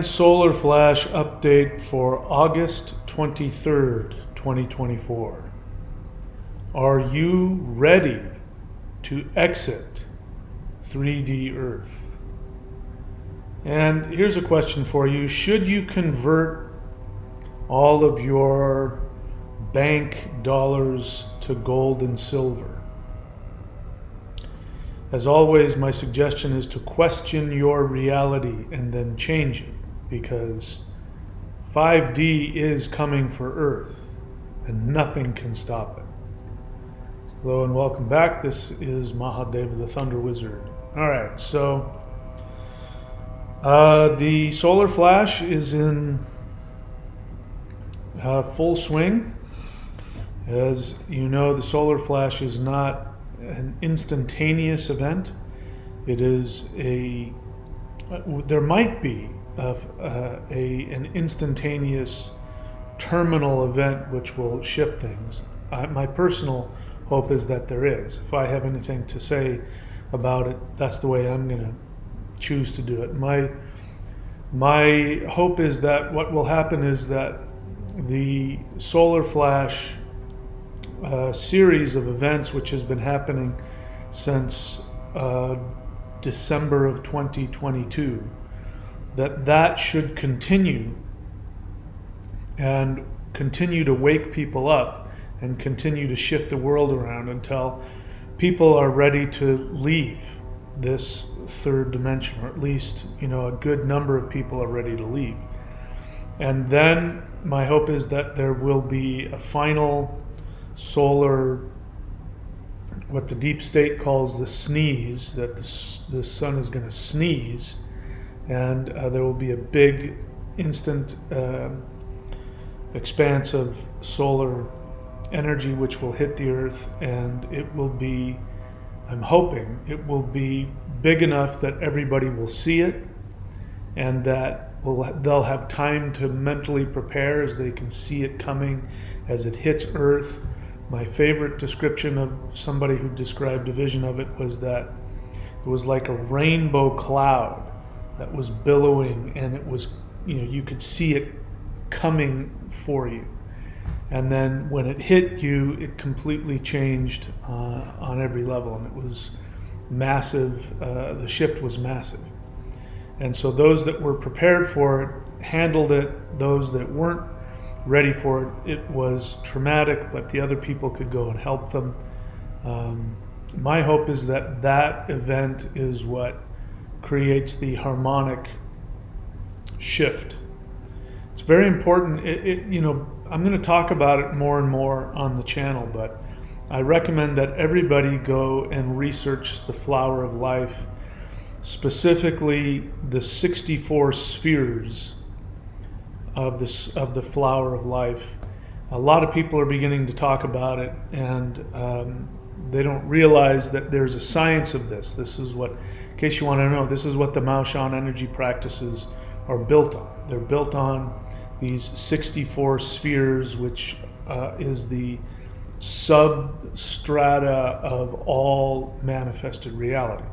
And solar flash update for August 23rd, 2024. Are you ready to exit 3D Earth? And here's a question for you. Should you convert all of your bank dollars to gold and silver? As always, my suggestion is to question your reality and then change it, because 5D is coming for Earth and nothing can stop it. Hello and welcome back. This is Mahadeva the Thunder Wizard. Alright, so the solar flash is in full swing. As you know, the solar flash is not an instantaneous event. It is there might be an instantaneous terminal event which will shift things. My personal hope is that there is. If I have anything to say about it, that's the way I'm going to choose to do it. My hope is that what will happen is that the solar flash series of events which has been happening since December of 2022, that should continue and continue to wake people up and continue to shift the world around until people are ready to leave this third dimension, or at least, a good number of people are ready to leave. And then my hope is that there will be a final solar, what the deep state calls the sneeze, that the sun is going to sneeze, and there will be a big instant expanse of solar energy which will hit the Earth, and it will be, I'm hoping, it will be big enough that everybody will see it, and that they'll have time to mentally prepare as they can see it coming as it hits Earth. My favorite description of somebody who described a vision of it was that it was like a rainbow cloud that was billowing, and it was, you could see it coming for you. And then when it hit you, it completely changed on every level, and it was massive. The shift was massive. And so those that were prepared for it handled it. Those that weren't ready for it, it was traumatic, but the other people could go and help them. My hope is that event is what creates the harmonic shift. It's very important. I'm going to talk about it more and more on the channel, but I recommend that everybody go and research the Flower of Life, specifically the 64 spheres of the Flower of Life. A lot of people are beginning to talk about it, and they don't realize that there's a science of this. This is what, in case you want to know, this is what the Mao Shan energy practices are built on. They're built on these 64 spheres, which is the substrata of all manifested reality.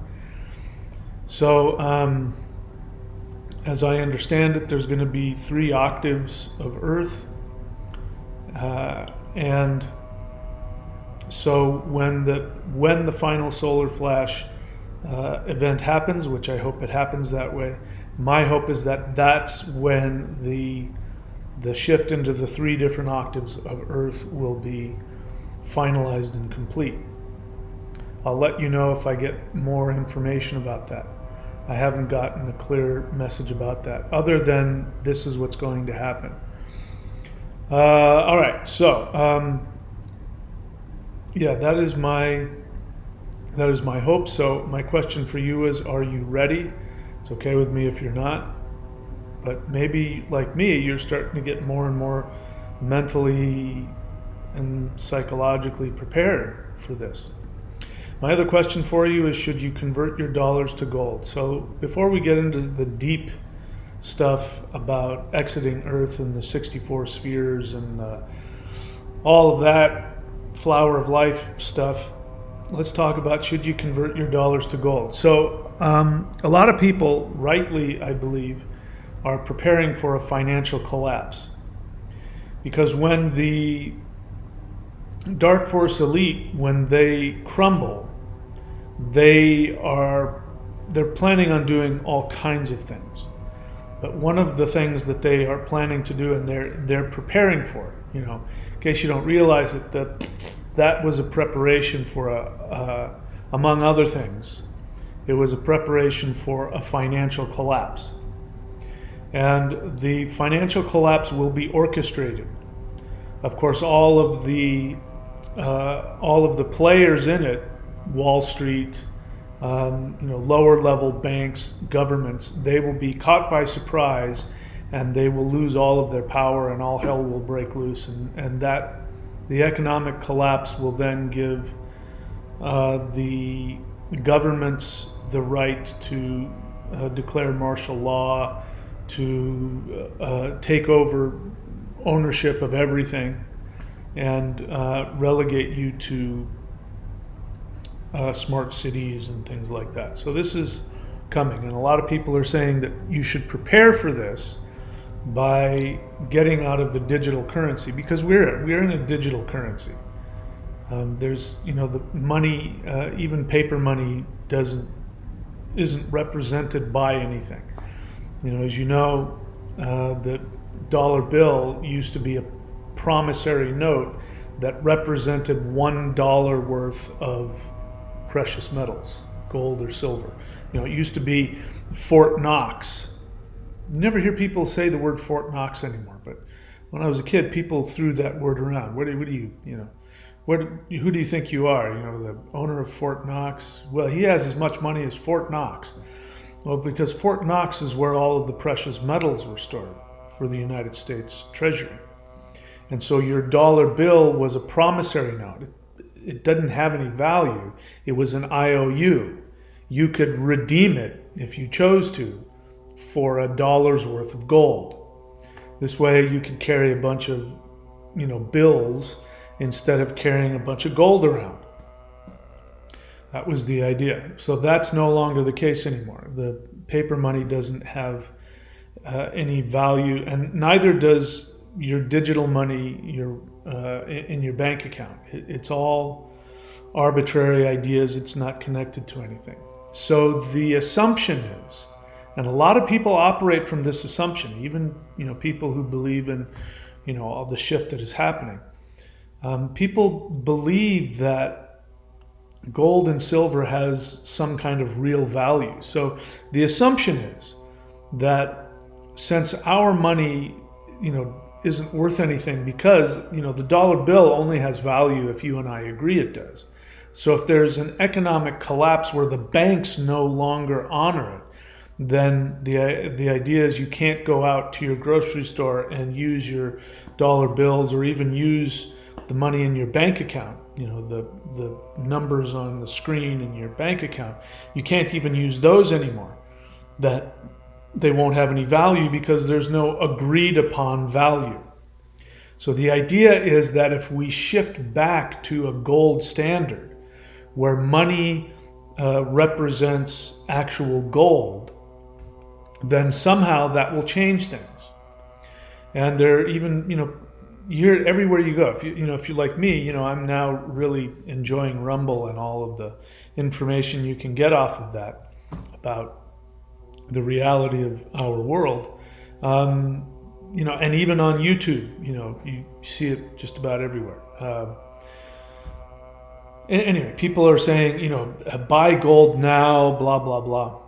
So, as I understand it, there's going to be 3 octaves of Earth, and so when the final solar flash event happens, which I hope it happens that way, my hope is that that's when the shift into the 3 different octaves of Earth will be finalized and complete. I'll let you know if I get more information about that. I haven't gotten a clear message about that, other than this is what's going to happen. All right, so that is my hope. So my question for you is, are you ready? It's okay with me if you're not, but maybe like me, you're starting to get more and more mentally and psychologically prepared for this. My other question for you is, should you convert your dollars to gold? So before we get into the deep stuff about exiting Earth and the 64 spheres and all of that Flower of Life stuff, let's talk about, should you convert your dollars to gold? So a lot of people, rightly I believe, are preparing for a financial collapse. Because when the dark force elite, when they crumble, they're planning on doing all kinds of things. But one of the things that they are planning to do, and they're preparing for it, in case you don't realize it, that was a preparation for among other things, it was a preparation for a financial collapse. And the financial collapse will be orchestrated. Of course, all of the players in it, Wall Street, lower level banks, governments, they will be caught by surprise, and they will lose all of their power, and all hell will break loose, and that the economic collapse will then give the governments the right to declare martial law, to take over ownership of everything, and relegate you to smart cities and things like that. So this is coming, and a lot of people are saying that you should prepare for this by getting out of the digital currency, because we're in a digital currency. There's the money, even paper money isn't represented by anything. As you know, the dollar bill used to be a promissory note that represented $1 worth of precious metals, gold or silver. It used to be Fort Knox. You never hear people say the word Fort Knox anymore, but when I was a kid, people threw that word around. Who do you think you are? The owner of Fort Knox? Well, he has as much money as Fort Knox. Well, because Fort Knox is where all of the precious metals were stored for the United States Treasury. And so your dollar bill was a promissory note. It didn't have any value. It was an IOU. You could redeem it if you chose to for $1 worth of gold. This way you could carry a bunch of, bills instead of carrying a bunch of gold around. That was the idea. So that's no longer the case anymore. The paper money doesn't have any value, and neither does your digital money in your bank account. It's all arbitrary ideas. It's not connected to anything. So the assumption is, and a lot of people operate from this assumption, even people who believe in all the shit that is happening. People believe that gold and silver has some kind of real value. So the assumption is that since our money, isn't worth anything, because, the dollar bill only has value if you and I agree it does. So if there's an economic collapse where the banks no longer honor it, then the idea is you can't go out to your grocery store and use your dollar bills, or even use the money in your bank account, the numbers on the screen in your bank account. You can't even use those anymore. That they won't have any value because there's no agreed upon value. So the idea is that if we shift back to a gold standard where money represents actual gold, then somehow that will change things. And there even, everywhere you go, if you're like me, I'm now really enjoying Rumble and all of the information you can get off of that about the reality of our world. And even on YouTube, you see it just about everywhere. Anyway, people are saying, buy gold now, blah, blah, blah.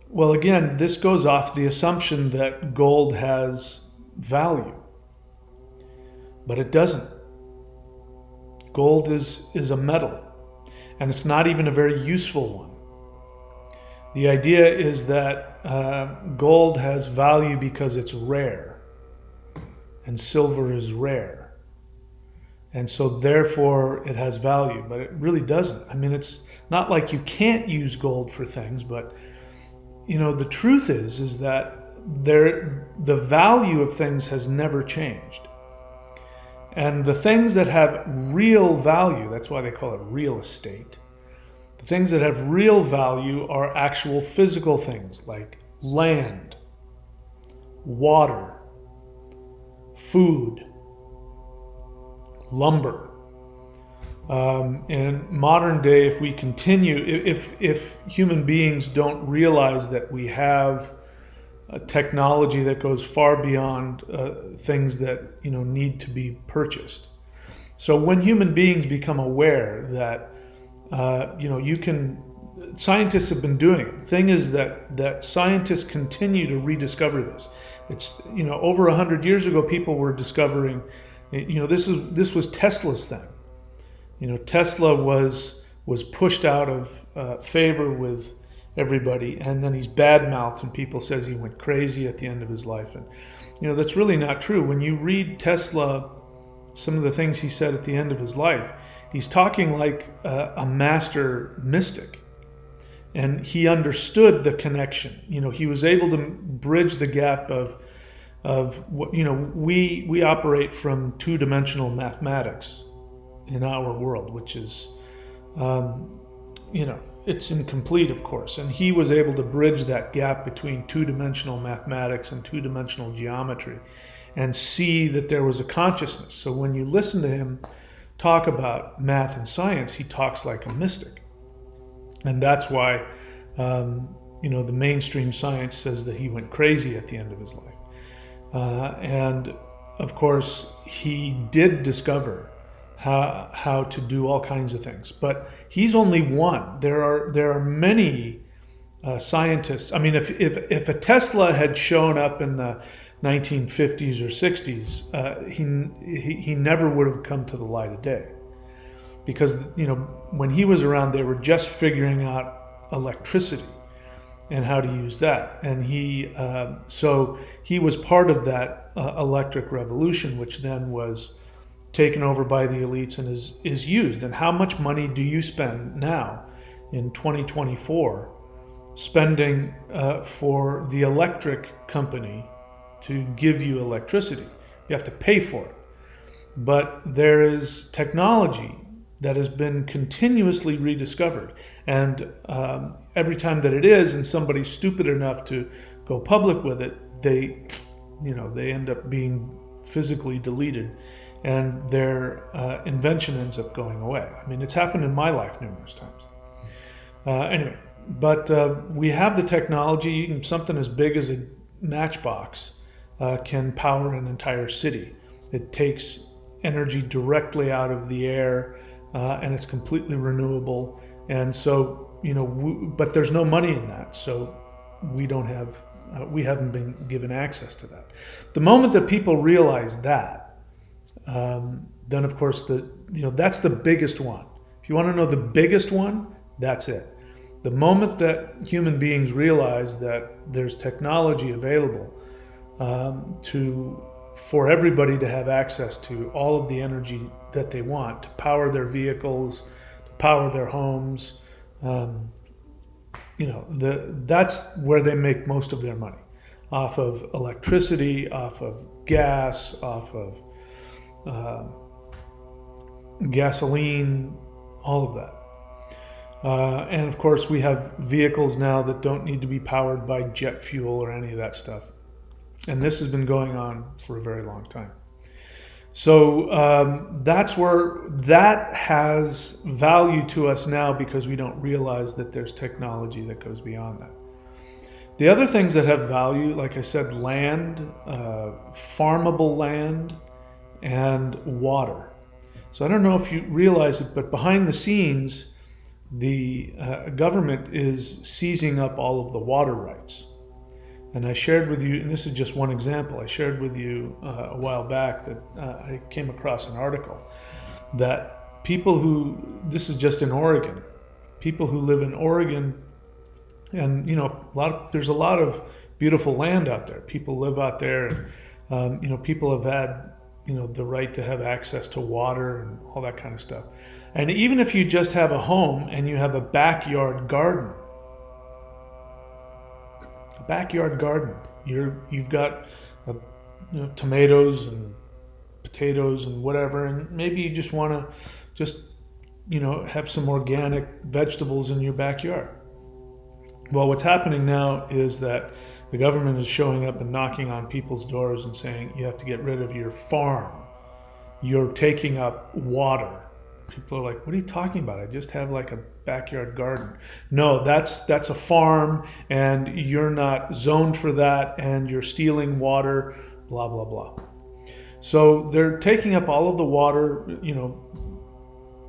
Well, again, this goes off the assumption that gold has value, but it doesn't. Gold is a metal, and it's not even a very useful one. The idea is that gold has value because it's rare, and silver is rare. And so therefore it has value, but it really doesn't. I mean, it's not like you can't use gold for things, but the truth is that the value of things has never changed. And the things that have real value, that's why they call it real estate. The things that have real value are actual physical things like land, water, food, lumber. In modern day, if we continue, if human beings don't realize that we have a technology that goes far beyond things that need to be purchased. So when human beings become aware that you can, scientists have been doing it. The thing is that scientists continue to rediscover this. It's over 100 years ago, people were discovering. This was Tesla's thing. Tesla was pushed out of favor with everybody, and then he's badmouthed, and people says he went crazy at the end of his life, and that's really not true. When you read Tesla, some of the things he said at the end of his life, he's talking like a master mystic, and he understood the connection. He was able to bridge the gap of what we operate from two-dimensional mathematics in our world, which is it's incomplete, of course, and he was able to bridge that gap between two-dimensional mathematics and two-dimensional geometry and see that there was a consciousness. So when you listen to him talk about math and science, he talks like a mystic, and that's why the mainstream science says that he went crazy at the end of his life. And of course, he did discover how to do all kinds of things, but he's only one. There are many scientists. I mean, if a Tesla had shown up in the 1950s or 60s, he never would have come to the light of day, because when he was around, they were just figuring out electricity and how to use that, and so he was part of that electric revolution, which then was taken over by the elites and is used. And how much money do you spend now in 2024 spending for the electric company to give you electricity? You have to pay for it. But there is technology that has been continuously rediscovered, and every time that it is, and somebody's stupid enough to go public with it, they end up being physically deleted, and their invention ends up going away. I mean, it's happened in my life numerous times. Anyway, but we have the technology. Something as big as a matchbox can power an entire city. It takes energy directly out of the air, and it's completely renewable. And so, but there's no money in that, so we haven't been given access to that. The moment that people realize that, then of course that's the biggest one. If you want to know the biggest one, that's it. The moment that human beings realize that there's technology available for everybody to have access to all of the energy that they want to power their vehicles, to power their homes, that's where they make most of their money, off of electricity, off of gas, off of gasoline, all of that. And of course, we have vehicles now that don't need to be powered by jet fuel or any of that stuff. And this has been going on for a very long time. So that's where that has value to us now, because we don't realize that there's technology that goes beyond that. The other things that have value, like I said, land, farmable land, and water. So I don't know if you realize it, but behind the scenes, the government is seizing up all of the water rights. And I shared with you, and this is just one example, I shared with you a while back that I came across an article that this is just in Oregon, people who live in Oregon, and there's a lot of beautiful land out there. People live out there, and people have had the right to have access to water and all that kind of stuff. And even if you just have a home and you have a backyard garden, you've got tomatoes and potatoes and whatever, and maybe you just want to have some organic vegetables in your backyard. Well, what's happening now is that The government is showing up and knocking on people's doors and saying, you have to get rid of your farm. You're taking up water. People are like, what are you talking about? I just have like a backyard garden. No, that's a farm, and you're not zoned for that, and you're stealing water, blah, blah, blah. So they're taking up all of the water.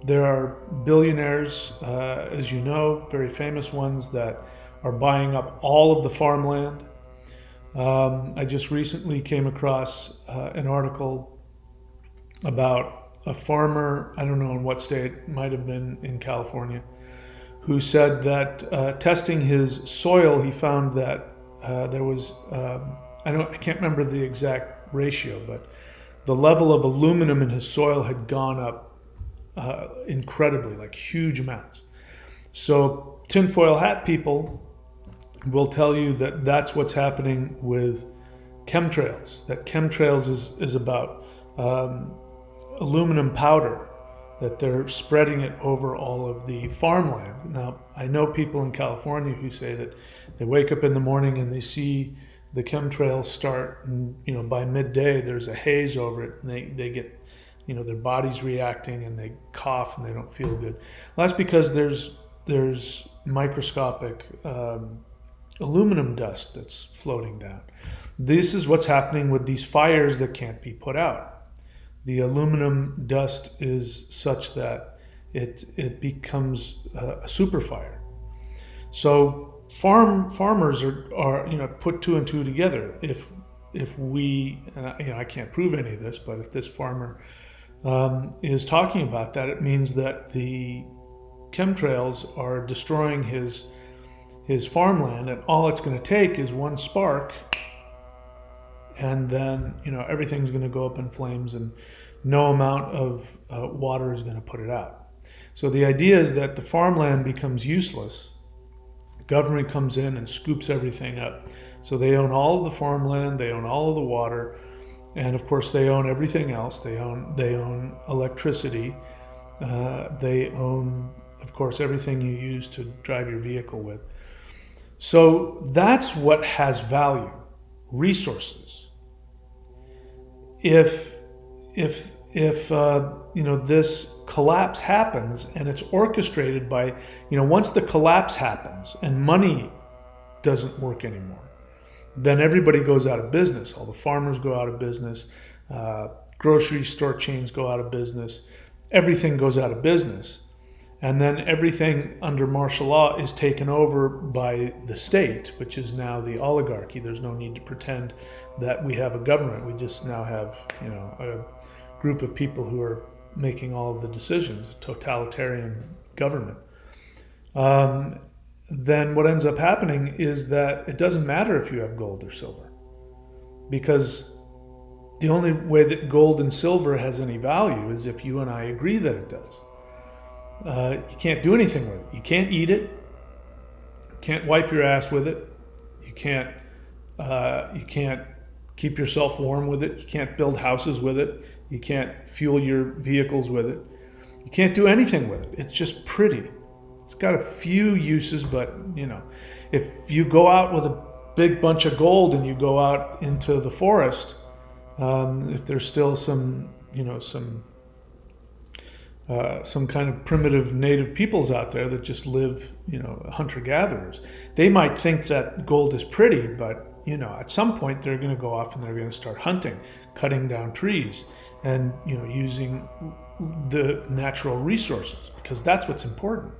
There are billionaires, as you know, very famous ones, that are buying up all of the farmland. I just recently came across an article about a farmer, I don't know in what state, it might have been in California, who said that testing his soil, he found that there was, I can't remember the exact ratio, but the level of aluminum in his soil had gone up incredibly, like huge amounts. So tinfoil hat people will tell you that that's what's happening with chemtrails, that chemtrails is about aluminum powder, that they're spreading it over all of the farmland. Now, I know people in California who say that they wake up in the morning and they see the chemtrails start, and by midday there's a haze over it, and they get, their body's reacting and they cough and they don't feel good. Well, that's because there's microscopic aluminum dust that's floating down. This is what's happening with these fires that can't be put out. The aluminum dust is such that it becomes a super fire. So farmers are put two and two together. If we, I can't prove any of this, but if this farmer is talking about that, it means that the chemtrails are destroying his farmland, and all it's going to take is one spark, and then everything's going to go up in flames, and no amount of water is going to put it out. So the idea is that the farmland becomes useless. Government comes in and scoops everything up. So they own all of the farmland, they own all of the water, and of course they own everything else. They own electricity. They own, of course, everything you use to drive your vehicle with. So that's what has value, resources. If this collapse happens, and it's orchestrated by, once the collapse happens and money doesn't work anymore, then everybody goes out of business. All the farmers go out of business. Grocery store chains go out of business. Everything goes out of business. And then everything under martial law is taken over by the state, which is now the oligarchy. There's no need to pretend that we have a government. We just now have, a group of people who are making all of the decisions, a totalitarian government. Then what ends up happening is that it doesn't matter if you have gold or silver, because the only way that gold and silver has any value is if you and I agree that it does. You can't do anything with it. You can't eat it. You can't wipe your ass with it. You can't keep yourself warm with it. You can't build houses with it. You can't fuel your vehicles with it. You can't do anything with it. It's just pretty. It's got a few uses, but if you go out with a big bunch of gold and you go out into the forest, if there's still some kind of primitive native peoples out there that just live, hunter-gatherers, they might think that gold is pretty, but at some point they're going to go off and they're going to start hunting, cutting down trees, and using the natural resources, because that's what's important.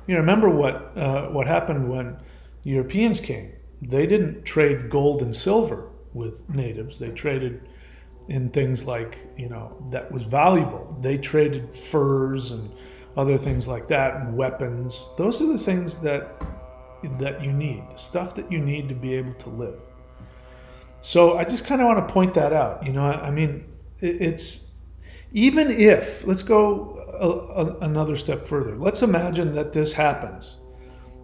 Remember what happened when Europeans came. They didn't trade gold and silver with natives. They traded in things like, that was valuable. They traded furs and other things like that, and weapons. Those are the things that you need, the stuff that you need to be able to live. So I just kind of want to point that out. It's, even if, let's go another step further. Let's imagine that this happens,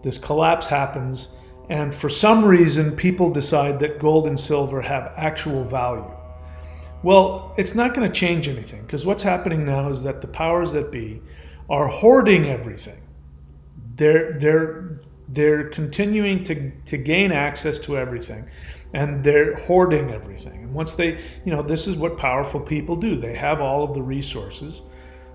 this collapse happens, and for some reason people decide that gold and silver have actual value. Well, it's not going to change anything, because what's happening now is that the powers that be are hoarding everything. They're they're continuing to gain access to everything, and they're hoarding everything. And once they, this is what powerful people do. They have all of the resources,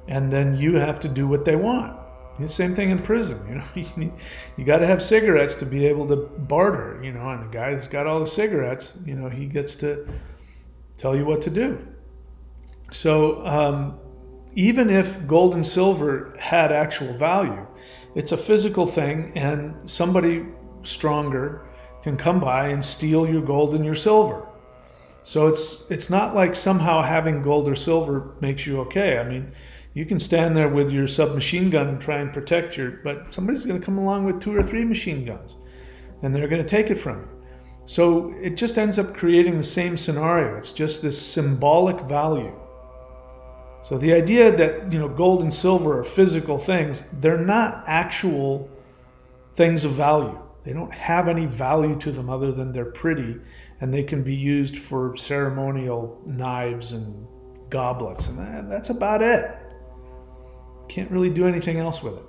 and then you have to do what they want. The same thing in prison. You got to have cigarettes to be able to barter. And the guy that's got all the cigarettes, he gets to tell you what to do. So even if gold and silver had actual value, it's a physical thing, and somebody stronger can come by and steal your gold and your silver. So it's not like somehow having gold or silver makes you okay. I mean, you can stand there with your submachine gun and try and protect but somebody's going to come along with 2 or 3 machine guns, and they're going to take it from you. So it just ends up creating the same scenario. It's just this symbolic value. So the idea that, gold and silver are physical things, they're not actual things of value. They don't have any value to them other than they're pretty, and they can be used for ceremonial knives and goblets, and that's about it. Can't really do anything else with it.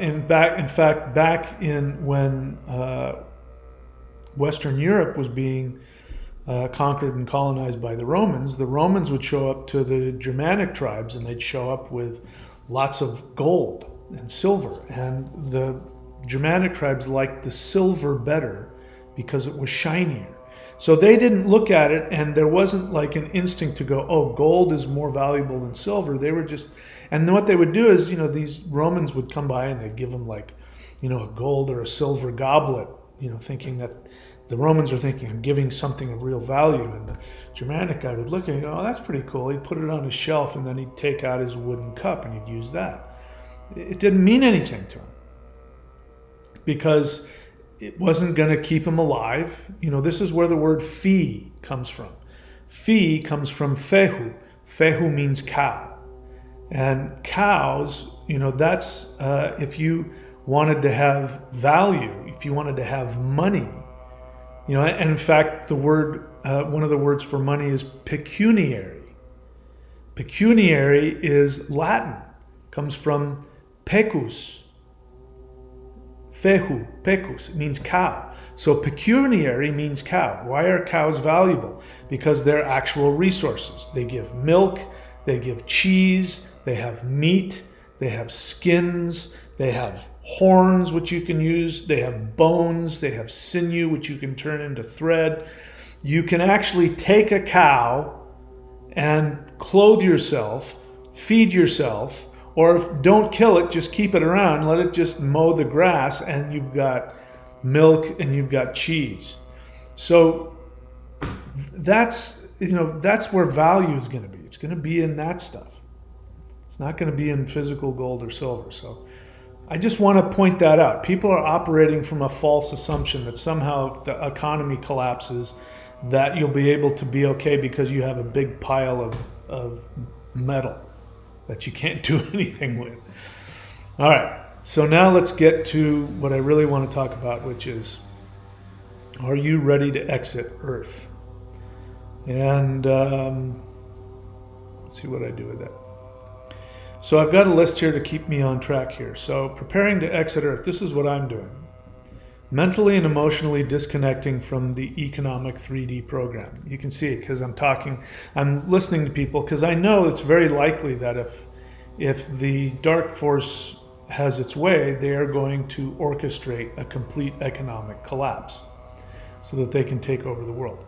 In fact, back in when Western Europe was being conquered and colonized by the Romans would show up to the Germanic tribes, and they'd show up with lots of gold and silver. And the Germanic tribes liked the silver better because it was shinier. So they didn't look at it, and there wasn't like an instinct to go, oh, gold is more valuable than silver. They were just, and then what they would do is, these Romans would come by and they'd give them like, a gold or a silver goblet, thinking that the Romans are thinking, I'm giving something of real value. And the Germanic guy would look and go, oh, that's pretty cool. He'd put it on his shelf, and then he'd take out his wooden cup and he'd use that. It didn't mean anything to him because it wasn't going to keep him alive. This is where the word fee comes from. Fee comes from fehu. Fehu means cow. And cows, that's if you wanted to have value, if you wanted to have money, and in fact, the word, one of the words for money is pecuniary. Pecuniary is Latin, comes from pecus. Fehu, pecus, it means cow. So pecuniary means cow. Why are cows valuable? Because they're actual resources. They give milk, they give cheese, they have meat, they have skins, they have horns which you can use, they have bones, they have sinew which you can turn into thread. You can actually take a cow and clothe yourself, feed yourself, or if don't kill it, just keep it around, let it just mow the grass, and you've got milk and you've got cheese. So that's where value is going to be. It's going to be in that stuff. It's not going to be in physical gold or silver. So I just want to point that out. People are operating from a false assumption that somehow if the economy collapses, that you'll be able to be okay because you have a big pile of metal that you can't do anything with. All right, so now let's get to what I really want to talk about, which is, are you ready to exit Earth? And let's see what I do with that. So I've got a list here to keep me on track here. So preparing to exit Earth, this is what I'm doing. Mentally and emotionally disconnecting from the economic 3D program. You can see it because I'm listening to people because I know it's very likely that if the dark force has its way, they are going to orchestrate a complete economic collapse so that they can take over the world.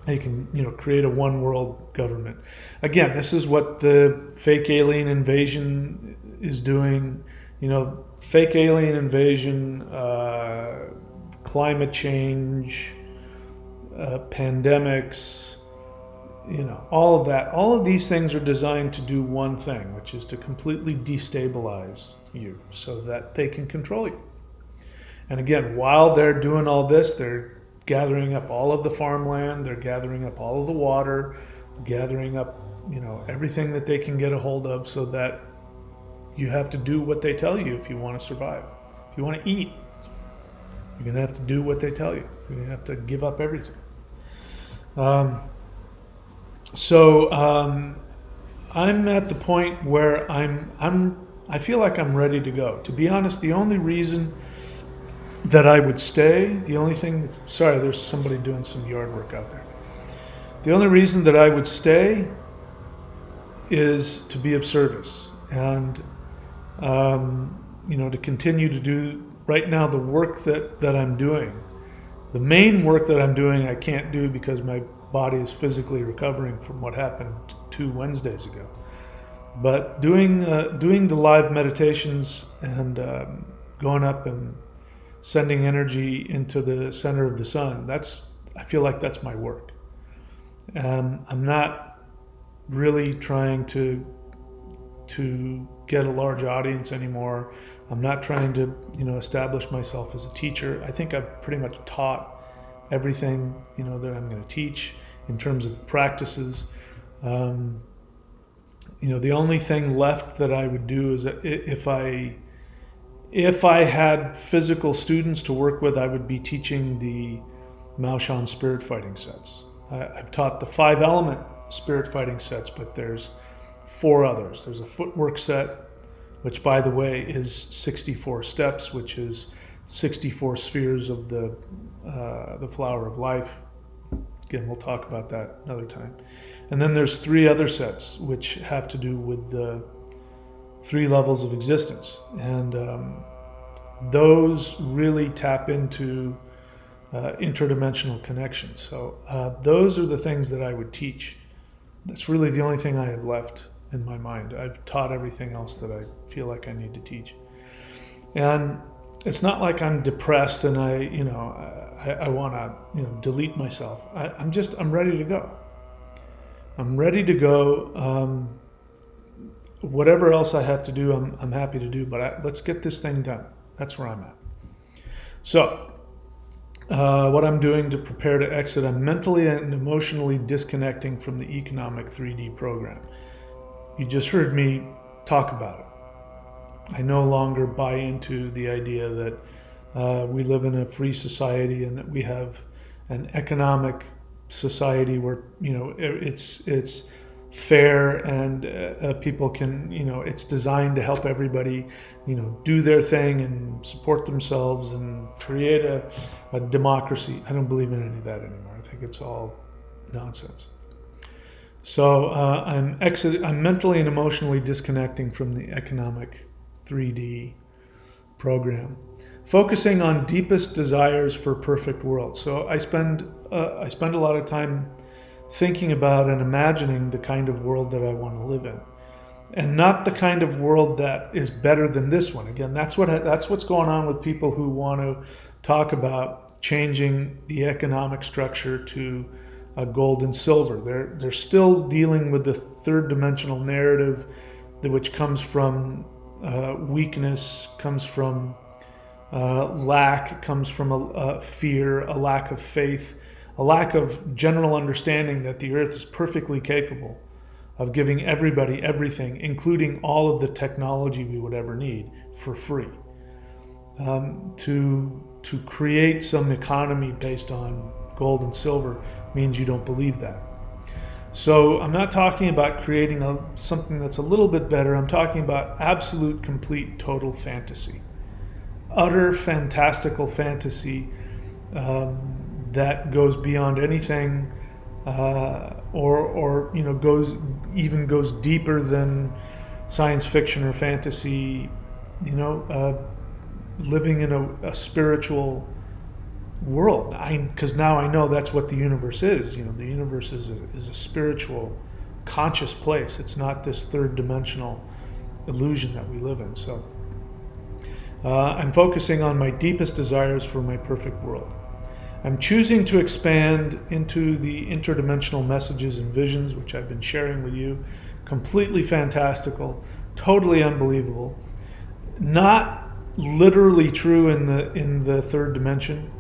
They can, create a one world government. Again, this is what the fake alien invasion is doing. Fake alien invasion, climate change, pandemics, all of that. All of these things are designed to do one thing, which is to completely destabilize you so that they can control you. And again, while they're doing all this, they're gathering up all of the farmland, they're gathering up all of the water, gathering up, everything that they can get a hold of so that you have to do what they tell you if you want to survive. If you want to eat, you're going to have to do what they tell you. You're going to have to give up everything. So I'm at the point where I'm I feel like I'm ready to go. To be honest, the only reason that I would stay, the only thing that's, sorry, there's somebody doing some yard work out there. The only reason that I would stay is to be of service and, to continue to do right now the work that I'm doing. The main work that I'm doing, I can't do because my body is physically recovering from what happened 2 Wednesdays ago. But doing the live meditations and going up and sending energy into the center of the sun, I feel like that's my work. I'm not really trying to get a large audience anymore. I'm not trying to establish myself as a teacher. I think I've pretty much taught everything that I'm going to teach in terms of practices. The only thing left that I would do is that if I had physical students to work with, I would be teaching the Maoshan spirit fighting sets. I've taught the 5-element spirit fighting sets, but there's 4 others. There's a footwork set, which by the way is 64 steps, which is 64 spheres of the flower of life. Again, we'll talk about that another time. And then there's 3 other sets, which have to do with the 3 levels of existence. And those really tap into interdimensional connections. So those are the things that I would teach. That's really the only thing I have left in my mind. I've taught everything else that I feel like I need to teach. And it's not like I'm depressed and I want to delete myself. I'm ready to go. I'm ready to go. Whatever else I have to do, I'm happy to do. But let's get this thing done. That's where I'm at. So, what I'm doing to prepare to exit, I'm mentally and emotionally disconnecting from the economic 3D program. You just heard me talk about it. I no longer buy into the idea that we live in a free society and that we have an economic society where it's fair and people can it's designed to help everybody do their thing and support themselves and create a democracy. I don't believe in any of that anymore. I think it's all nonsense. So I'm mentally and emotionally disconnecting from the economic 3D program, focusing on deepest desires for a perfect world. So I spend a lot of time thinking about and imagining the kind of world that I want to live in, and not the kind of world that is better than this one. Again, that's what's going on with people who want to talk about changing the economic structure to gold and silver. They're still dealing with the third dimensional narrative, which comes from weakness, comes from lack, comes from fear, a lack of faith, a lack of general understanding that the earth is perfectly capable of giving everybody everything, including all of the technology we would ever need, for free. To create some economy based on gold and silver means you don't believe that. So I'm not talking about creating something that's a little bit better. I'm talking about absolute, complete, total fantasy. Utter fantastical fantasy that goes beyond anything, or goes deeper than science fiction or fantasy. Living in a spiritual world. Because now I know that's what the universe is. The universe is a spiritual, conscious place. It's not this third dimensional illusion that we live in. So I'm focusing on my deepest desires for my perfect world. I'm choosing to expand into the interdimensional messages and visions, which I've been sharing with you. Completely fantastical, totally unbelievable. Not literally true in the third dimension.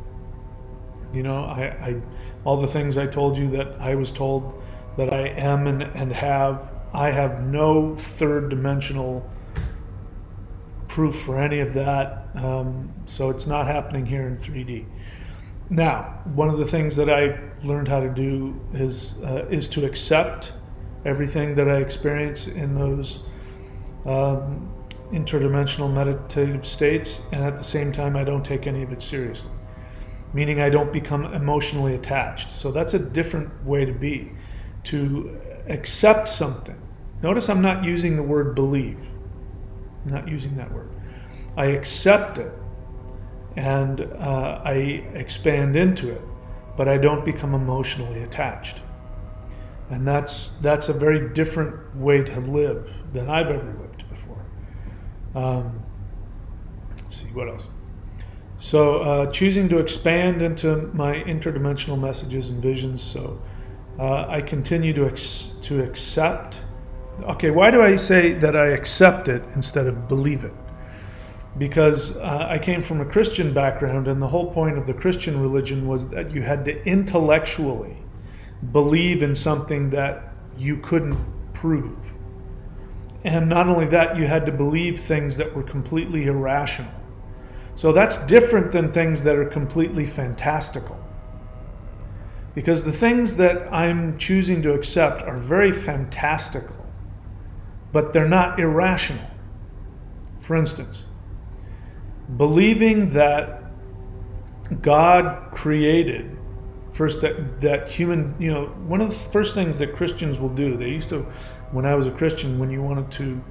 I all the things I told you that I was told that I am and have, I have no third dimensional proof for any of that. So it's not happening here in 3D. Now, one of the things that I learned how to do is to accept everything that I experience in those interdimensional meditative states, and at the same time I don't take any of it seriously, meaning I don't become emotionally attached. So that's a different way to be, to accept something. Notice I'm not using the word believe. I'm not using that word. I accept it, and I expand into it, but I don't become emotionally attached. And that's a very different way to live than I've ever lived before. Let's see, what else? So choosing to expand into my interdimensional messages and visions. So I continue to accept. Okay, why do I say that I accept it instead of believe it? Because I came from a Christian background, and the whole point of the Christian religion was that you had to intellectually believe in something that you couldn't prove. And not only that, you had to believe things that were completely irrational. So that's different than things that are completely fantastical. Because the things that I'm choosing to accept are very fantastical, but they're not irrational. For instance, believing that God created first that human, one of the first things that Christians will do, they used to, when I was a Christian, when you wanted to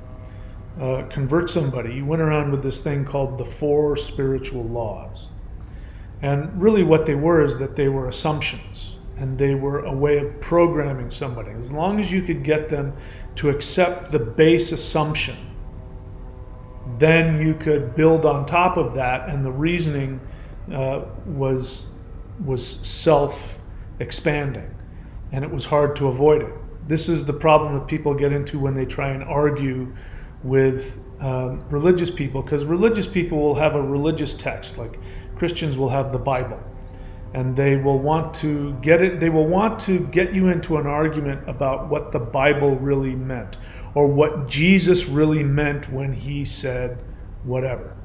convert somebody, you went around with this thing called the 4 spiritual laws. And really what they were is that they were assumptions, and they were a way of programming somebody. As long as you could get them to accept the base assumption, then you could build on top of that, and the reasoning was self-expanding, and it was hard to avoid it. This is the problem that people get into when they try and argue with religious people, because religious people will have a religious text, like Christians will have the Bible, and they will want to get it. They will want to get you into an argument about what the Bible really meant, or what Jesus really meant when he said whatever.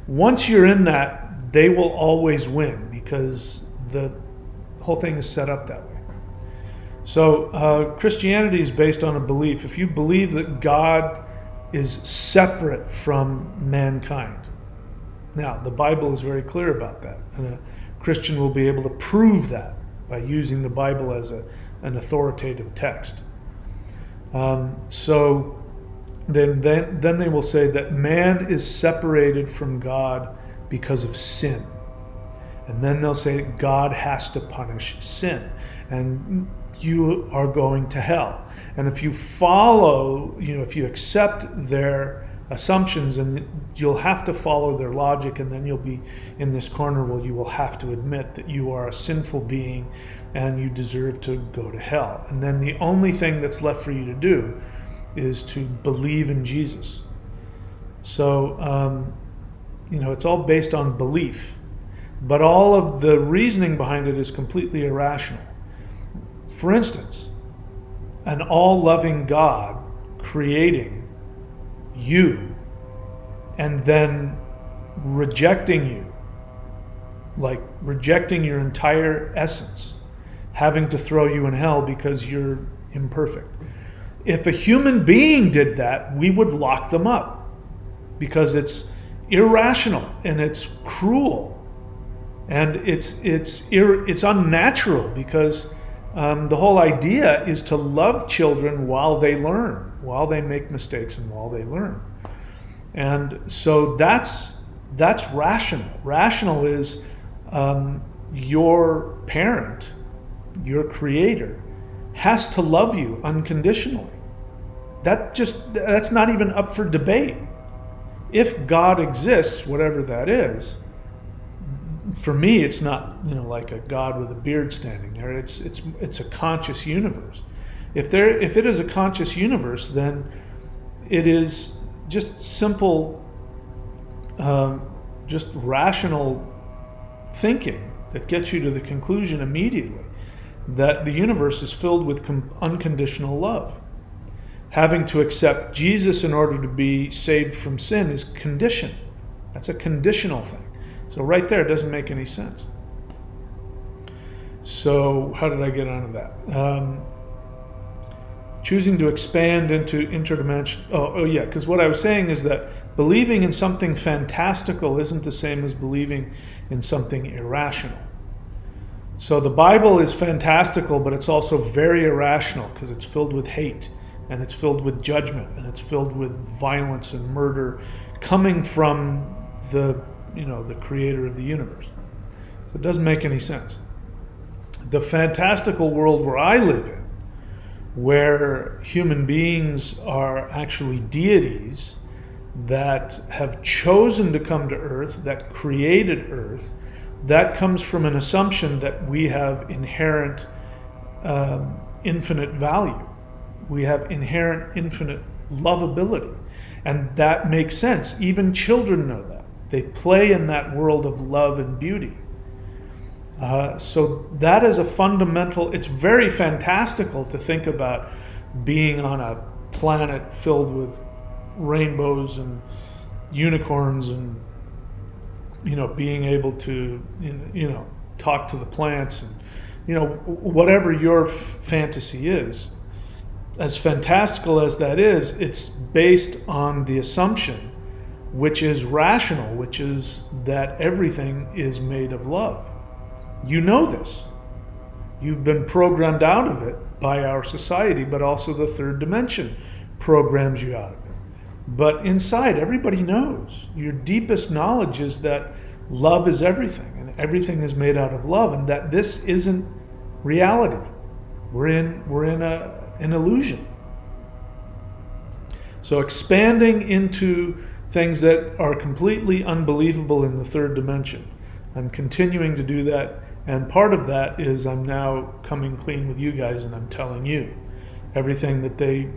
Once you're in that, they will always win, because the whole thing is set up that way. So Christianity is based on a belief. If you believe that God is separate from mankind, now the Bible is very clear about that, and a Christian will be able to prove that by using the Bible as an authoritative text. So then they will say that man is separated from God because of sin. And then they'll say God has to punish sin, and you are going to hell. And if you follow, if you accept their assumptions, and you'll have to follow their logic, and then you'll be in this corner where you will have to admit that you are a sinful being and you deserve to go to hell. And then the only thing that's left for you to do is to believe in Jesus. So, it's all based on belief. But all of the reasoning behind it is completely irrational. For instance, an all-loving God creating you and then rejecting you, like rejecting your entire essence, having to throw you in hell because you're imperfect. If a human being did that, we would lock them up, because it's irrational and it's cruel. And it's unnatural, because the whole idea is to love children while they learn, while they make mistakes, and while they learn. And so that's rational. Rational is your parent, your creator, has to love you unconditionally. That's not even up for debate. If God exists, whatever that is, for me, it's not like a God with a beard standing there. It's a conscious universe. If it is a conscious universe, then it is just simple, just rational thinking that gets you to the conclusion immediately that the universe is filled with unconditional love. Having to accept Jesus in order to be saved from sin is conditioned. That's a conditional thing. So right there, it doesn't make any sense. So how did I get onto that? Choosing to expand into interdimension. Oh yeah, because what I was saying is that believing in something fantastical isn't the same as believing in something irrational. So the Bible is fantastical, but it's also very irrational because it's filled with hate, and it's filled with judgment, and it's filled with violence and murder coming from the creator of the universe. So it doesn't make any sense. The fantastical world where I live in, where human beings are actually deities that have chosen to come to Earth, that created Earth, that comes from an assumption that we have inherent infinite value. We have inherent infinite lovability. And that makes sense. Even children know that. They play in that world of love and beauty. So that is a fundamental, it's very fantastical to think about being on a planet filled with rainbows and unicorns and, being able to, talk to the plants and, whatever your fantasy is. As fantastical as that is, it's based on the assumption, which is rational, which is that everything is made of love. You know this. You've been programmed out of it by our society, but also the third dimension programs you out of it. But inside, everybody knows. Your deepest knowledge is that love is everything, and everything is made out of love, and that this isn't reality. We're in an illusion. So expanding into things that are completely unbelievable in the third dimension. I'm continuing to do that, and part of that is I'm now coming clean with you guys, and I'm telling you everything that they,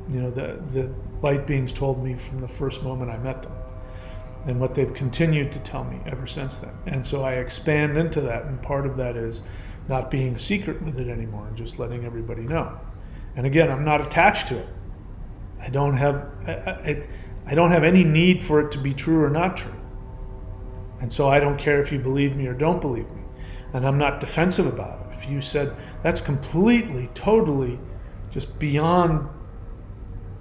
the light beings told me from the first moment I met them, and what they've continued to tell me ever since then. And so I expand into that, and part of that is not being a secret with it anymore and just letting everybody know. And again, I'm not attached to it. I don't have any need for it to be true or not true. And so I don't care if you believe me or don't believe me. And I'm not defensive about it. If you said that's completely, totally just beyond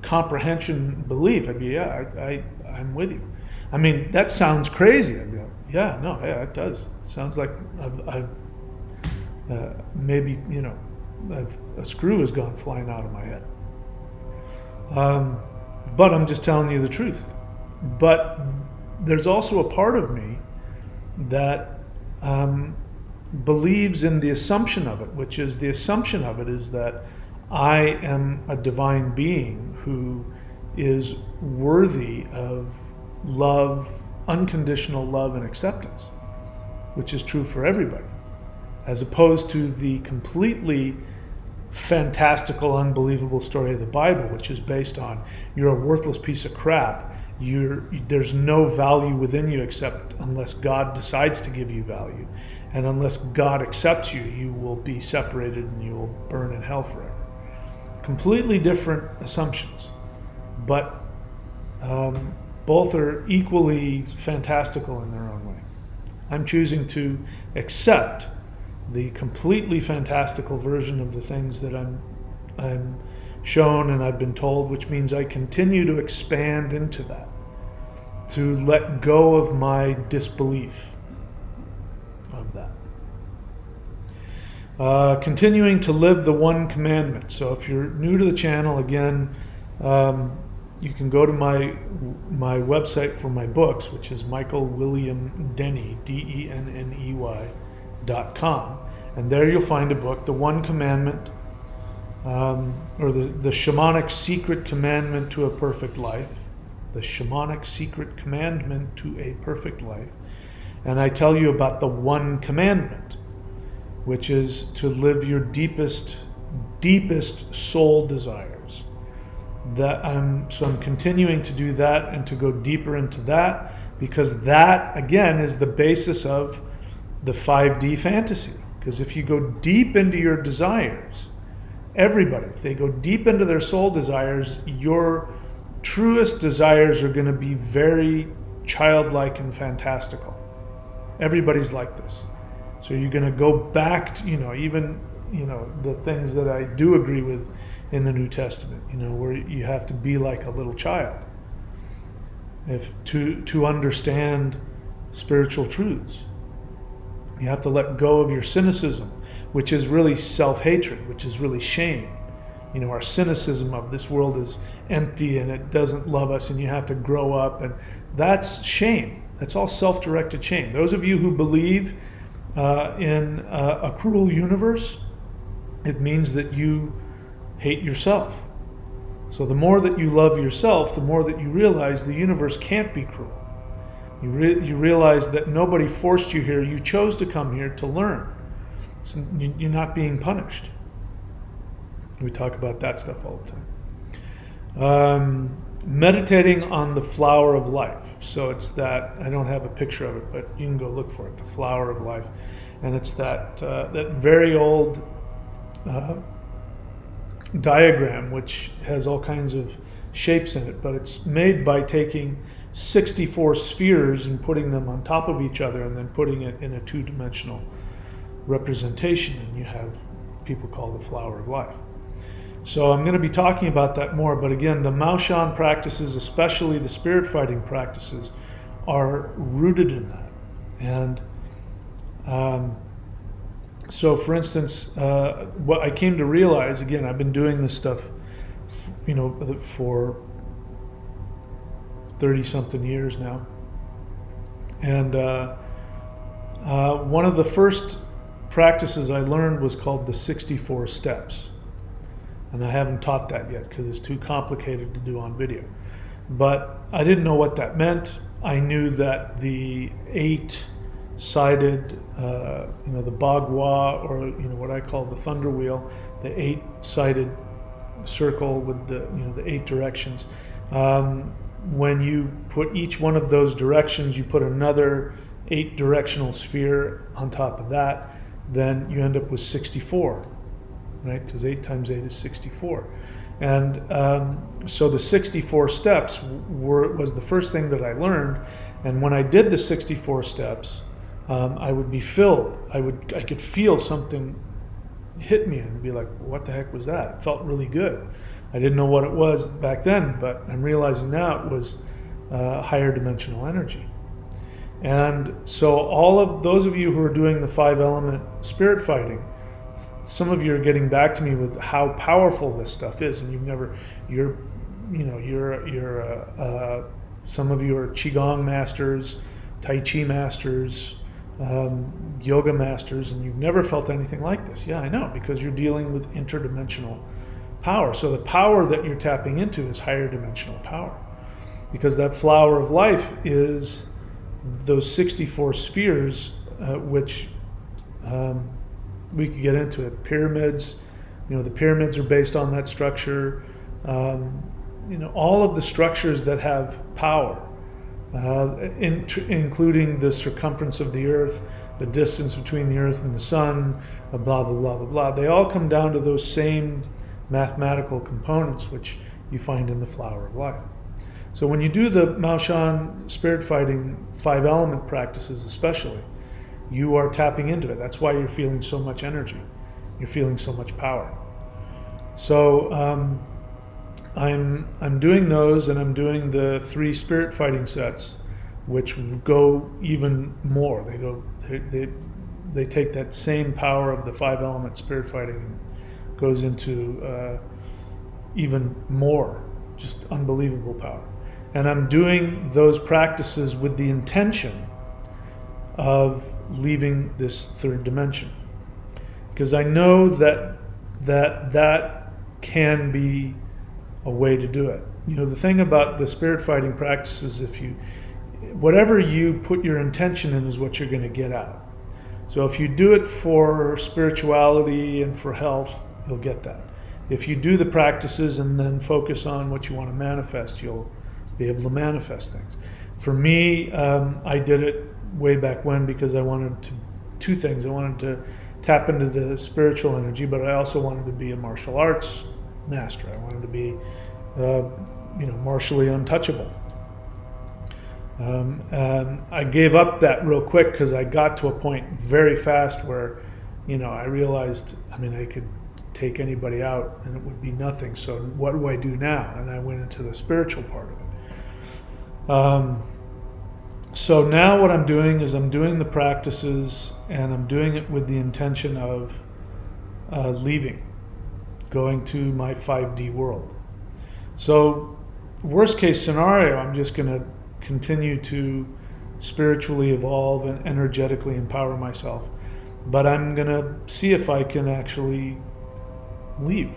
comprehension belief, I'd be, I'm with you. I mean, that sounds crazy. I'd be like, yeah, it does. It sounds like I've maybe, a screw has gone flying out of my head. But I'm just telling you the truth. But there's also a part of me that believes in the assumption of it, which is the assumption of it is that I am a divine being who is worthy of love, unconditional love and acceptance, which is true for everybody, as opposed to the completely fantastical, unbelievable story of the Bible, which is based on you're a worthless piece of crap. There's no value within you except unless God decides to give you value. And unless God accepts you, you will be separated and you will burn in hell forever. Completely different assumptions, but both are equally fantastical in their own way. I'm choosing to accept the completely fantastical version of the things that I'm shown and I've been told, which means I continue to expand into that, to let go of my disbelief of that. Continuing to live the one commandment. So if you're new to the channel, again, you can go to my website for my books, which is michaelwilliamdenney, DENNEY.com, and there you'll find a book, The One Commandment, or the Shamanic Secret Commandment to a Perfect Life, the Shamanic Secret Commandment to a Perfect Life, and I tell you about the one commandment, which is to live your deepest soul desires. So I'm continuing to do that and to go deeper into that, because that again is the basis of the 5D fantasy. Because if you go deep into your desires, everybody, if they go deep into their soul desires, your truest desires are going to be very childlike and fantastical. Everybody's like this. So you're going to go back to, even the things that I do agree with in the New Testament, where you have to be like a little child. if to understand spiritual truths. You have to let go of your cynicism, which is really self-hatred, which is really shame. You know, our cynicism of this world is empty and it doesn't love us and you have to grow up, and that's shame. That's all self-directed shame. Those of you who believe in a cruel universe, it means that you hate yourself. So the more that you love yourself, the more that you realize the universe can't be cruel. You realize that nobody forced you here. You chose to come here to learn. So you're not being punished. We talk about that stuff all the time. Meditating on the flower of life. So it's that, I don't have a picture of it, but you can go look for it, the flower of life. And it's that very old diagram, which has all kinds of shapes in it, but it's made by taking 64 spheres and putting them on top of each other and then putting it in a two-dimensional representation, and you have people call the flower of life. So I'm going to be talking about that more, but again, the Maoshan practices, especially the spirit fighting practices, are rooted in that. And so for instance, what I came to realize, again, I've been doing this stuff, for 30-something years now. And one of the first practices I learned was called the 64 steps. And I haven't taught that yet because it's too complicated to do on video. But I didn't know what that meant. I knew that the 8-sided, the Bagua, or what I call the thunder wheel, the 8-sided circle with the 8 directions. When you put each one of those directions, you put another 8-directional sphere on top of that, then you end up with 64, right? Because 8 times 8 is 64. And so the 64 steps was the first thing that I learned. And when I did the 64 steps, I would be filled. I could feel something hit me and be like, what the heck was that? It felt really good. I didn't know what it was back then, but I'm realizing now it was higher dimensional energy. And so all of those of you who are doing the 5-element spirit fighting, some of you are getting back to me with how powerful this stuff is, and some of you are Qigong masters, Tai Chi masters, yoga masters, and you've never felt anything like this. Yeah, I know, because you're dealing with interdimensional power. So the power that you're tapping into is higher dimensional power, because that flower of life is those 64 spheres, which we could get into it. Pyramids, the pyramids are based on that structure. All of the structures that have power, including the circumference of the earth, the distance between the earth and the sun, blah, blah, blah, blah, blah. They all come down to those same mathematical components, which you find in the flower of life. So when you do the Maoshan spirit fighting 5-element practices especially, you are tapping into it. That's why you're feeling so much energy. You're feeling so much power. So I'm doing those, and I'm doing the 3 spirit fighting sets, which go even more. They take that same power of the 5-element spirit fighting and goes into even more, just unbelievable power. And I'm doing those practices with the intention of leaving this 3rd dimension, because I know that can be a way to do it. The thing about the spirit fighting practices, whatever you put your intention in is what you're going to get out. So if you do it for spirituality and for health, you'll get that. If you do the practices and then focus on what you want to manifest, you'll be able to manifest things. For me, I did it way back when because I wanted 2 things. I wanted to tap into the spiritual energy, but I also wanted to be a martial arts master. I wanted to be, martially untouchable. And I gave up that real quick because I got to a point very fast where, I realized, I could take anybody out and it would be nothing. So what do I do now? And I went into the spiritual part of it. Um, so now what I'm doing is I'm doing the practices, and I'm doing it with the intention of leaving, going to my 5D world. So worst case scenario, I'm just going to continue to spiritually evolve and energetically empower myself. But I'm going to see if I can actually leave.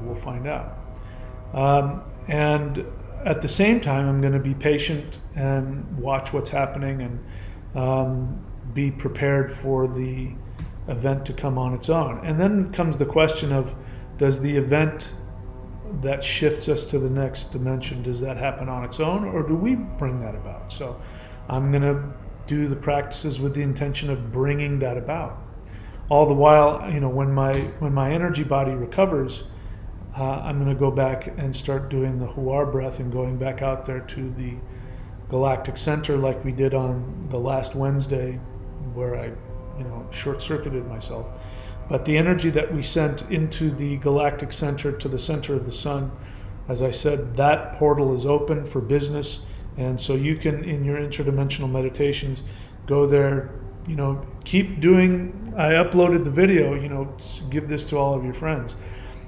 We'll find out. And at the same time, I'm going to be patient and watch what's happening, and be prepared for the event to come on its own. And then comes the question of, does the event that shifts us to the next dimension, does that happen on its own, or do we bring that about? So I'm going to do the practices with the intention of bringing that about. All the while, when my energy body recovers, I'm going to go back and start doing the Huar breath and going back out there to the galactic center like we did on the last Wednesday, where I short-circuited myself. But the energy that we sent into the galactic center, to the center of the sun, as I said, that portal is open for business. And so you can, in your interdimensional meditations, go there, keep doing. I uploaded the video, give this to all of your friends.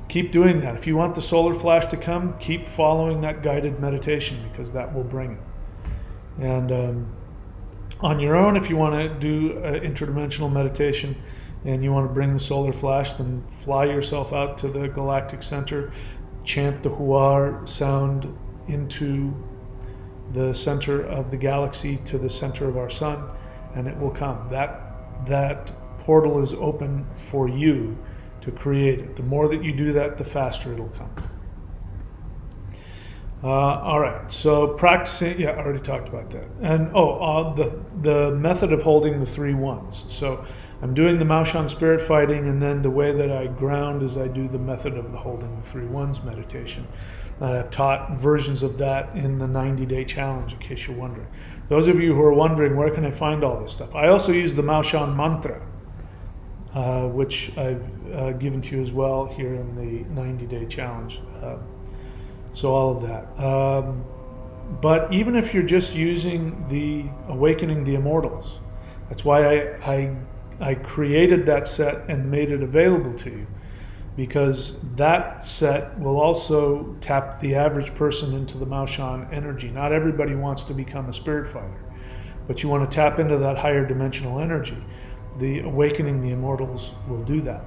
Keep doing that. If you want the solar flash to come, keep following that guided meditation, because that will bring it. And on your own, if you want to do an interdimensional meditation and you want to bring the solar flash, then fly yourself out to the galactic center, chant the Huar sound into the center of the galaxy, to the center of our sun, and it will come. That portal is open for you to create it. The more that you do that, the faster it'll come. All right, so practicing, I already talked about that. And the method of holding the 3 ones. So I'm doing the Maoshan spirit fighting, and then the way that I ground is I do the method of the holding the 3 ones meditation. And I've taught versions of that in the 90-day challenge, in case you're wondering. Those of you who are wondering, where can I find all this stuff? I also use the Maoshan mantra, which I've given to you as well here in the 90-day challenge. So all of that. But even if you're just using the Awakening the Immortals, that's why I created that set and made it available to you, because that set will also tap the average person into the Maoshan energy. Not everybody wants to become a spirit fighter, but you want to tap into that higher dimensional energy. The Awakening the Immortals will do that.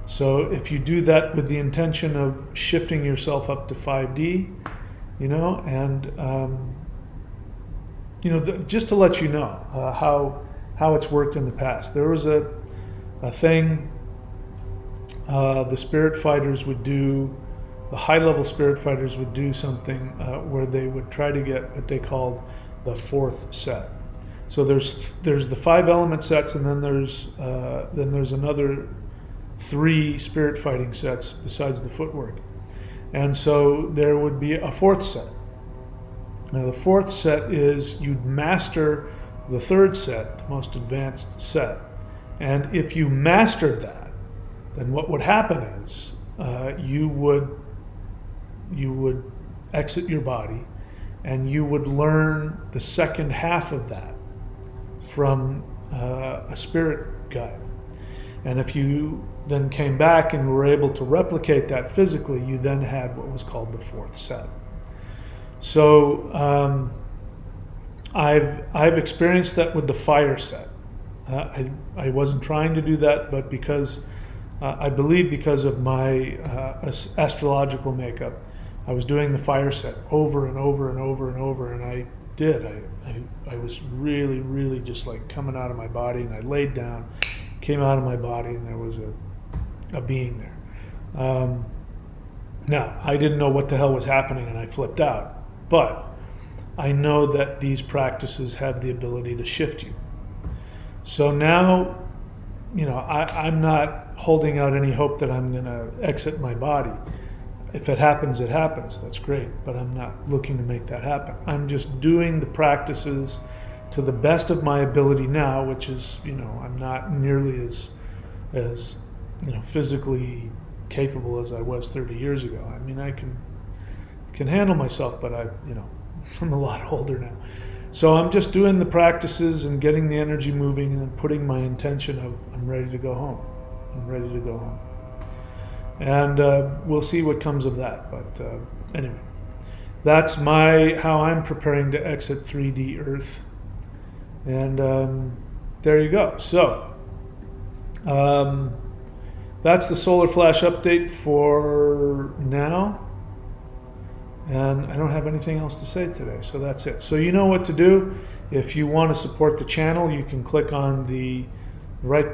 So if you do that with the intention of shifting yourself up to 5D, just to let you know how it's worked in the past. There was a thing the spirit fighters would do, the high-level spirit fighters would do something where they would try to get what they called the 4th set. So there's the 5 element sets, and then there's another 3 spirit fighting sets besides the footwork. And so there would be a 4th set. Now the 4th set is you'd master the 3rd set, the most advanced set. And if you mastered that, then what would happen is you would exit your body, and you would learn the second half of that from a spirit guide. And if you then came back and were able to replicate that physically, you then had what was called the 4th set. So I've experienced that with the fire set. I wasn't trying to do that, but because I believe because of my astrological makeup, I was doing the fire set over and over and over and over, and I was really, really just like coming out of my body, and I laid down, came out of my body, and there was a being there. Now, I didn't know what the hell was happening, and I flipped out, but I know that these practices have the ability to shift you. So now, I'm not holding out any hope that I'm going to exit my body. If it happens, it happens. That's great. But I'm not looking to make that happen. I'm just doing the practices to the best of my ability now, which is, I'm not nearly as physically capable as I was 30 years ago. I mean, I can handle myself, but I'm a lot older now. So I'm just doing the practices and getting the energy moving and putting my intention of I'm ready to go home. I'm ready to go home. And we'll see what comes of that. But anyway, that's how I'm preparing to exit 3D Earth. And there you go. So that's the Solar Flash update for now. And I don't have anything else to say today, so that's it. So you know what to do. If you want to support the channel, you can click on the right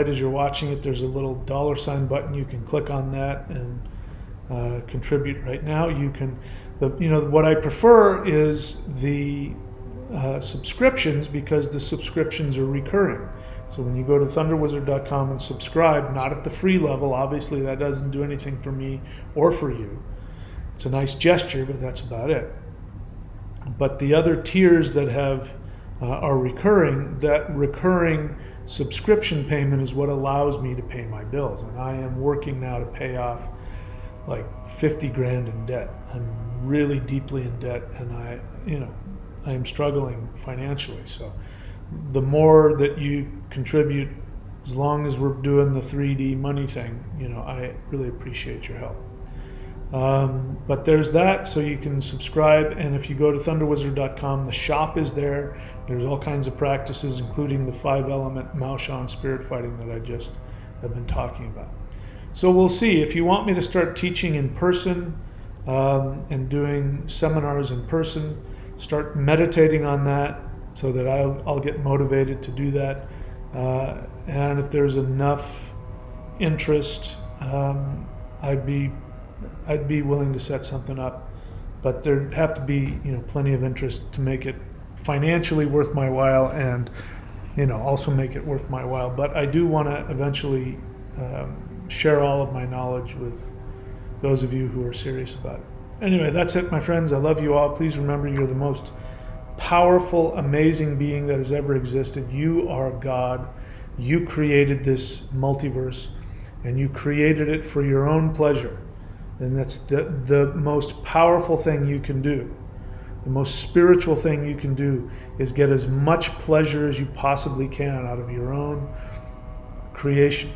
as you're watching it. There's a little $ button. You can click on that and contribute right now. You can, what I prefer is the subscriptions, because the subscriptions are recurring. So when you go to thunderwizard.com and subscribe, not at the free level, obviously that doesn't do anything for me or for you. It's a nice gesture, but that's about it. But the other tiers that are recurring, that recurring subscription payment is what allows me to pay my bills. And I am working now to pay off like 50 grand in debt. I'm really deeply in debt, and I am struggling financially. So the more that you contribute, as long as we're doing the 3D money thing, I really appreciate your help. But there's that, so you can subscribe, and if you go to thunderwizard.com, the shop is there. There's all kinds of practices, including the 5-element Maoshan spirit fighting that I just have been talking about. So we'll see. If you want me to start teaching in person and doing seminars in person, start meditating on that so that I'll get motivated to do that. And if there's enough interest, I'd be willing to set something up, but there'd have to be plenty of interest to make it financially worth my while, and also make it worth my while. But I do want to eventually share all of my knowledge with those of you who are serious about it. Anyway, that's it, my friends. I love you all. Please remember, you're the most powerful, amazing being that has ever existed. You are God. You created this multiverse, and you created it for your own pleasure. And that's the most powerful thing you can do. The most spiritual thing you can do is get as much pleasure as you possibly can out of your own creation.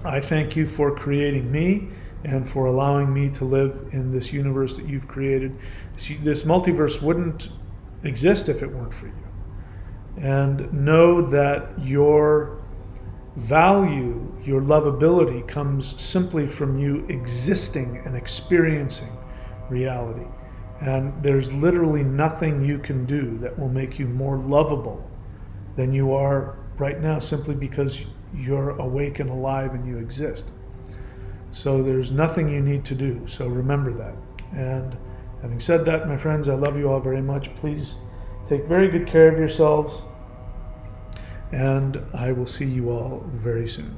I thank you for creating me and for allowing me to live in this universe that you've created. This multiverse wouldn't exist if it weren't for you. And know that your value, your lovability, comes simply from you existing and experiencing reality. And there's literally nothing you can do that will make you more lovable than you are right now, simply because you're awake and alive and you exist. So there's nothing you need to do. So remember that. And having said that, my friends, I love you all very much. Please take very good care of yourselves, and I will see you all very soon.